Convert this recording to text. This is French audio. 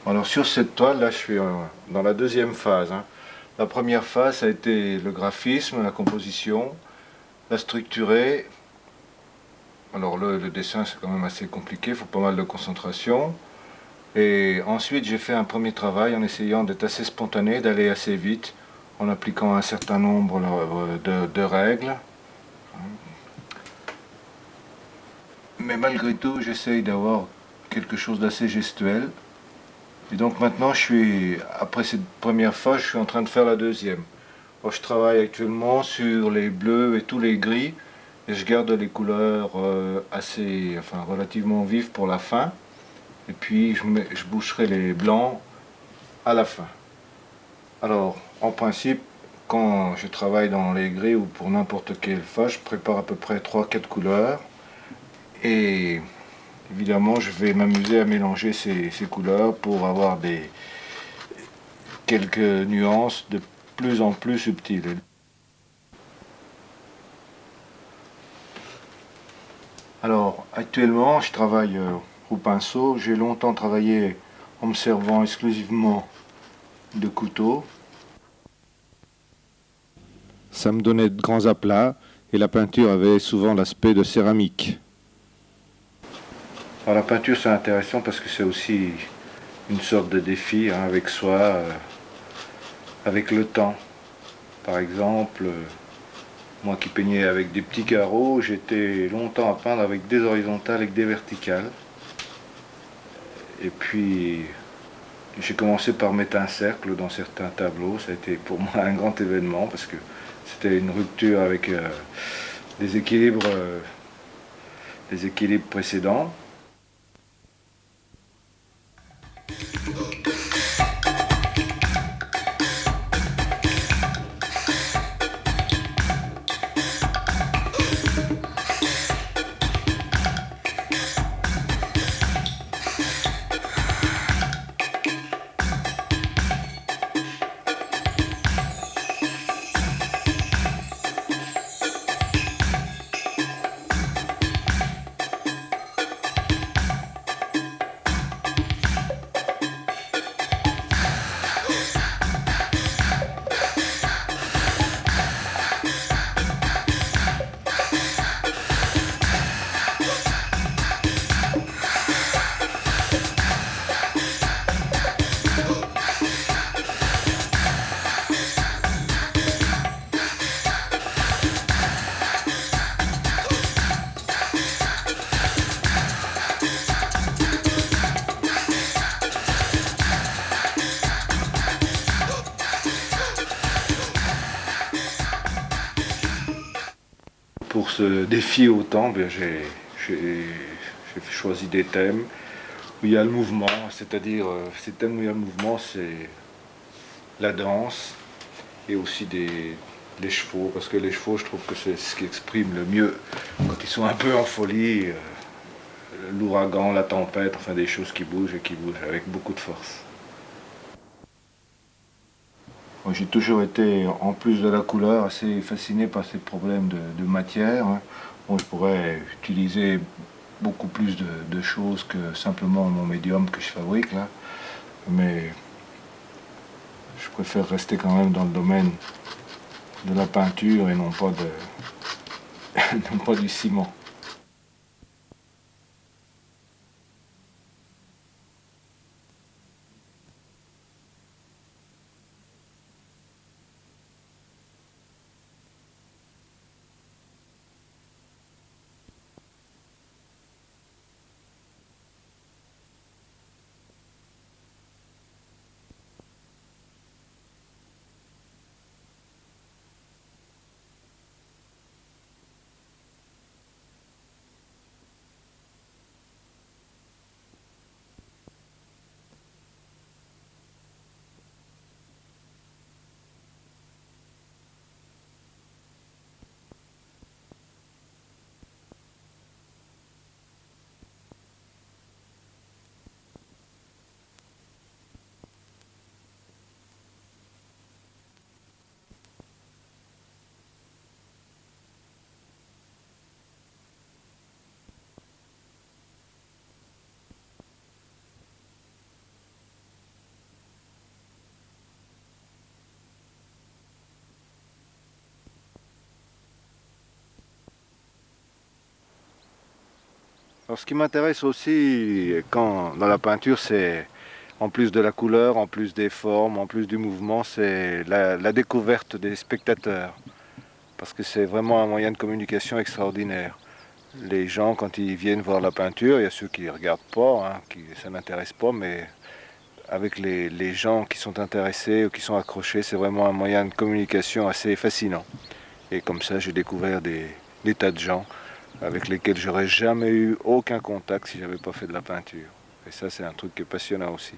Alors sur cette toile, là, je suis dans la deuxième phase, hein. La première phase, ça a été le graphisme, la composition, la structurer. Alors le dessin, c'est quand même assez compliqué, il faut pas mal de concentration. Et ensuite, j'ai fait un premier travail en essayant d'être assez spontané, d'aller assez vite, en appliquant un certain nombre de règles. Mais malgré tout, j'essaye d'avoir quelque chose d'assez gestuel. Et donc maintenant, après cette première phase, je suis en train de faire la deuxième. Alors, je travaille actuellement sur les bleus et tous les gris, et je garde les couleurs enfin relativement vives pour la fin. Et puis je boucherai les blancs à la fin. Alors, en principe, quand je travaille dans les gris ou pour n'importe quelle phase, je prépare à peu près trois quatre couleurs. Et évidemment, je vais m'amuser à mélanger ces couleurs pour avoir quelques nuances de plus en plus subtiles. Alors, actuellement, je travaille au pinceau. J'ai longtemps travaillé en me servant exclusivement de couteaux. Ça me donnait de grands aplats et la peinture avait souvent l'aspect de céramique. Alors, la peinture, c'est intéressant parce que c'est aussi une sorte de défi, hein, avec soi, avec le temps. Par exemple, moi qui peignais avec des petits carreaux, j'étais longtemps à peindre avec des horizontales et des verticales. Et puis j'ai commencé par mettre un cercle dans certains tableaux. Ça a été pour moi un grand événement parce que c'était une rupture avec des équilibres, euh, des équilibres précédents. Pour ce défi au temps, j'ai choisi des thèmes où il y a le mouvement, c'est-à-dire ces thèmes où il y a le mouvement, c'est la danse et aussi des chevaux, parce que les chevaux, je trouve que c'est ce qui exprime le mieux quand ils sont un peu en folie, l'ouragan, la tempête, enfin des choses qui bougent et qui bougent avec beaucoup de force. Moi, j'ai toujours été, en plus de la couleur, assez fasciné par ces problèmes de matière, hein. Bon, je pourrais utiliser beaucoup plus de choses que simplement mon médium que je fabrique là, mais je préfère rester quand même dans le domaine de la peinture et non pas, non pas du ciment. Alors ce qui m'intéresse aussi dans la peinture, c'est en plus de la couleur, en plus des formes, en plus du mouvement, c'est la découverte des spectateurs. Parce que c'est vraiment un moyen de communication extraordinaire. Les gens, quand ils viennent voir la peinture, il y a ceux qui ne regardent pas, hein, ça n'intéresse pas, mais avec les gens qui sont intéressés ou qui sont accrochés, c'est vraiment un moyen de communication assez fascinant. Et comme ça, j'ai découvert des tas de gens avec lesquels j'aurais jamais eu aucun contact si j'avais pas fait de la peinture. Et ça, c'est un truc qui est passionnant aussi.